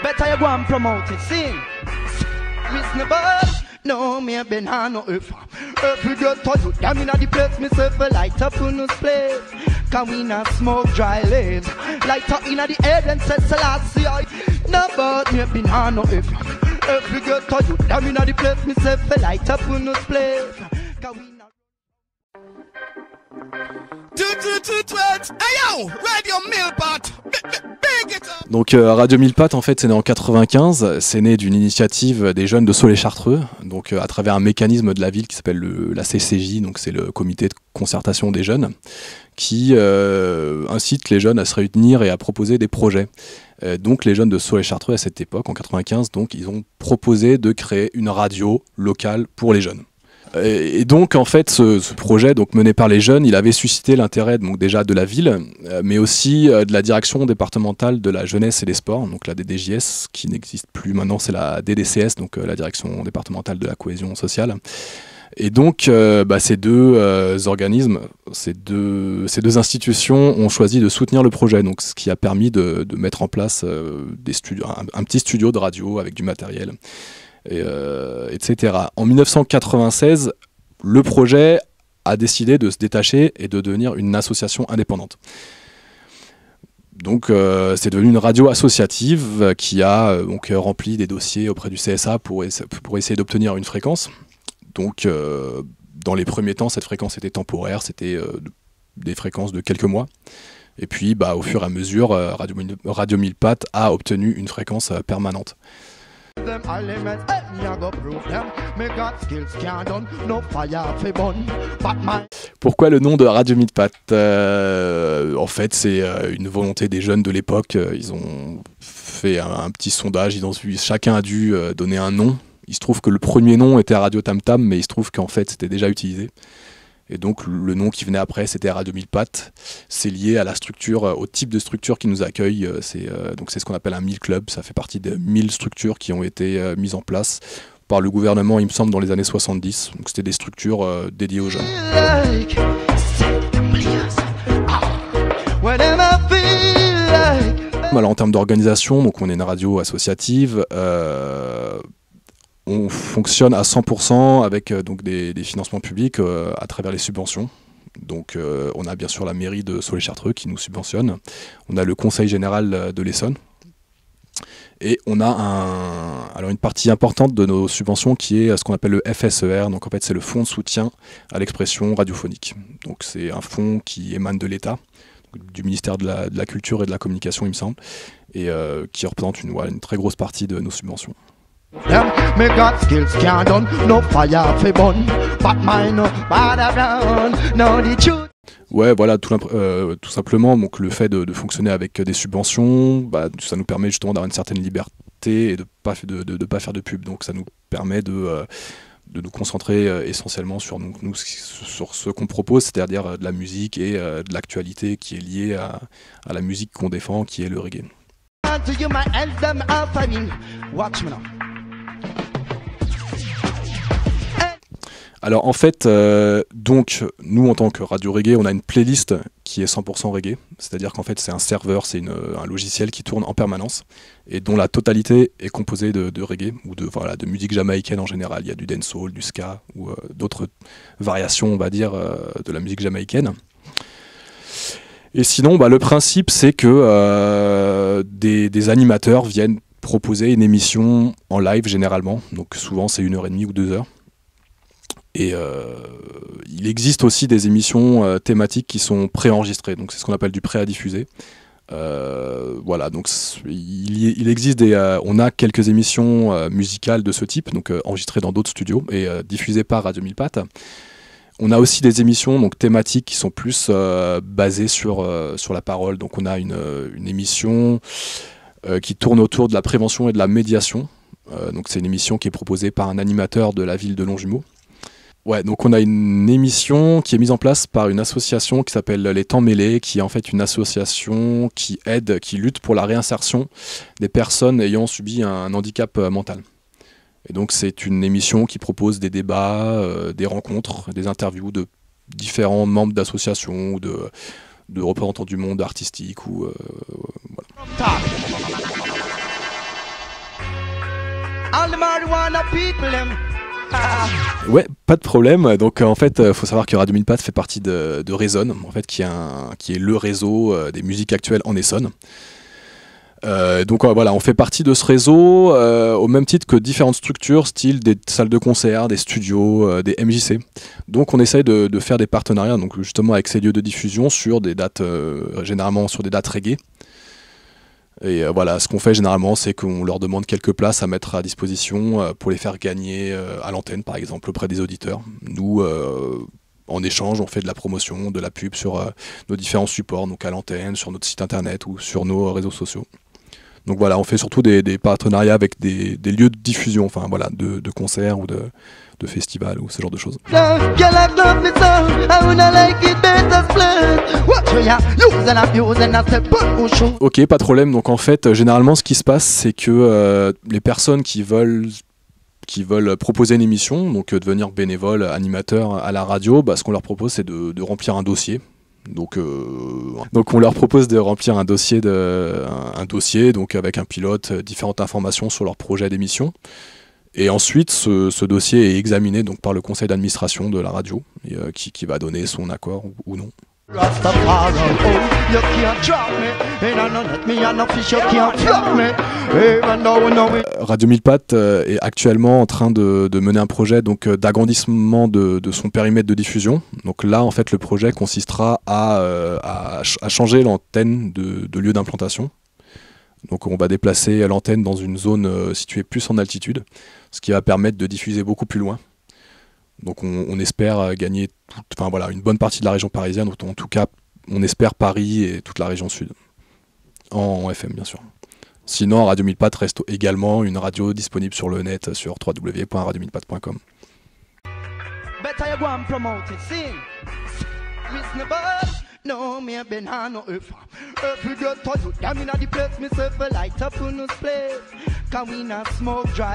Better you go and promote it, sing. Reasonable. No, me been on no earth. Every girl told you, damn inna the place, myself a light up on us place. Can we not smoke dry leaves? Light up inna the air and set Selassie. No, but me been on no earth. Every girl told you, damn inna the place, myself a light up on us place. Can we not... Donc Radio Mille Pattes, en fait, c'est né en 95, c'est né d'une initiative des jeunes de Soleil-Chartreux, donc à travers un mécanisme de la ville qui s'appelle la CCJ, donc c'est le comité de concertation des jeunes, qui incite les jeunes à se réunir et à proposer des projets. Donc les jeunes de Soleil-Chartreux à cette époque, en 95, donc ils ont proposé de créer une radio locale pour les jeunes. Et donc en fait ce projet donc, mené par les jeunes, il avait suscité l'intérêt donc, déjà de la ville, mais aussi de la direction départementale de la jeunesse et des sports, donc la DDJS qui n'existe plus maintenant, c'est la DDCS, donc la direction départementale de la cohésion sociale. Et donc ces deux organismes, ces deux institutions ont choisi de soutenir le projet, donc ce qui a permis de mettre en place des studios, un petit studio de radio avec du matériel. Etc. En 1996, le projet a décidé de se détacher et de devenir une association indépendante. Donc c'est devenu une radio associative qui a donc rempli des dossiers auprès du CSA pour essayer d'obtenir une fréquence. Donc dans les premiers temps, cette fréquence était temporaire, c'était des fréquences de quelques mois. Et puis au fur et à mesure, Radio Mille Pattes a obtenu une fréquence permanente. Pourquoi le nom de Radio Mille Pattes? En fait, c'est une volonté des jeunes de l'époque. Ils ont fait un petit sondage, chacun a dû donner un nom. Il se trouve que le premier nom était Radio Tam Tam, mais il se trouve qu'en fait, c'était déjà utilisé. Et donc le nom qui venait après, c'était Radio Mille Pattes. C'est lié à la structure, au type de structure qui nous accueille. C'est ce qu'on appelle un Mille Club. Ça fait partie des 1000 structures qui ont été mises en place par le gouvernement, il me semble, dans les années 70. Donc c'était des structures dédiées aux jeunes. Alors, en termes d'organisation, donc on est une radio associative. On fonctionne à 100% avec donc des financements publics à travers les subventions. Donc on a bien sûr la mairie de Soleil-Chartreux qui nous subventionne. On a le conseil général de l'Essonne. Et on a une partie importante de nos subventions qui est ce qu'on appelle le FSER. Donc en fait c'est le fonds de soutien à l'expression radiophonique. Donc c'est un fonds qui émane de l'État, du ministère de la Culture et de la Communication il me semble, et qui représente une très grosse partie de nos subventions. Ouais, voilà, tout simplement, donc le fait de fonctionner avec des subventions, ça nous permet justement d'avoir une certaine liberté et de pas faire de pub. Donc ça nous permet de nous concentrer essentiellement sur ce qu'on propose, c'est-à-dire de la musique et de l'actualité qui est liée à la musique qu'on défend, qui est le reggae. Alors en fait, donc nous en tant que radio reggae, on a une playlist qui est 100% reggae, c'est-à-dire qu'en fait c'est un serveur, c'est un logiciel qui tourne en permanence et dont la totalité est composée de reggae ou de musique jamaïcaine en général. Il y a du dancehall, du ska ou d'autres variations, on va dire, de la musique jamaïcaine. Et sinon, le principe c'est que des animateurs viennent proposer une émission en live généralement, donc souvent c'est 1h30 ou 2 heures. Et il existe aussi des émissions thématiques qui sont préenregistrées, donc c'est ce qu'on appelle du prêt à diffuser. Voilà, donc il existe on a quelques émissions musicales de ce type, donc enregistrées dans d'autres studios et diffusées par Radio Mille Pattes. On a aussi des émissions donc thématiques qui sont plus basées sur la parole. Donc on a une émission qui tourne autour de la prévention et de la médiation. Donc c'est une émission qui est proposée par un animateur de la ville de Longjumeau. Ouais, donc on a une émission qui est mise en place par une association qui s'appelle Les Temps Mêlés, qui est en fait une association qui lutte pour la réinsertion des personnes ayant subi un handicap mental. Et donc c'est une émission qui propose des débats, des rencontres, des interviews de différents membres d'associations ou de représentants du monde artistique. Voilà. All the marijuana people, them. Ouais, pas de problème. Donc en fait, faut savoir que Radio 1000 Pattes fait partie de Résonne, en fait, qui est le réseau des musiques actuelles en Essonne. Donc voilà, on fait partie de ce réseau au même titre que différentes structures, style des salles de concert, des studios, des MJC. Donc on essaye de faire des partenariats, donc justement avec ces lieux de diffusion sur des dates, généralement sur des dates reggae. Et voilà, ce qu'on fait généralement, c'est qu'on leur demande quelques places à mettre à disposition pour les faire gagner à l'antenne, par exemple, auprès des auditeurs. Nous, en échange, on fait de la promotion, de la pub sur nos différents supports, donc à l'antenne, sur notre site internet ou sur nos réseaux sociaux. Donc voilà, on fait surtout des partenariats avec des lieux de diffusion, enfin voilà, de concerts ou de festivals ou ce genre de choses. Ok, pas de problème. Donc en fait, généralement, ce qui se passe, c'est que les personnes qui veulent proposer une émission, donc devenir bénévole, animateur à la radio, ce qu'on leur propose, c'est de remplir un dossier. Donc on leur propose de remplir un dossier donc avec un pilote, différentes informations sur leur projet d'émission. Et ensuite, ce dossier est examiné donc par le conseil d'administration de la radio, qui va donner son accord ou non. Radio 1000 Pattes est actuellement en train de mener un projet donc d'agrandissement de son périmètre de diffusion. Donc là, en fait, le projet consistera à changer l'antenne de lieu d'implantation. Donc on va déplacer l'antenne dans une zone située plus en altitude, ce qui va permettre de diffuser beaucoup plus loin. Donc on espère gagner une bonne partie de la région parisienne, en tout cas on espère Paris et toute la région sud, en FM bien sûr. Sinon Radio 1000 Pattes reste également une radio disponible sur le net sur www.radio1000pattes.com. No, me have been on no earth. Earth we got touch. Damn inna the place, myself a light up on this place. Can we not smoke dry?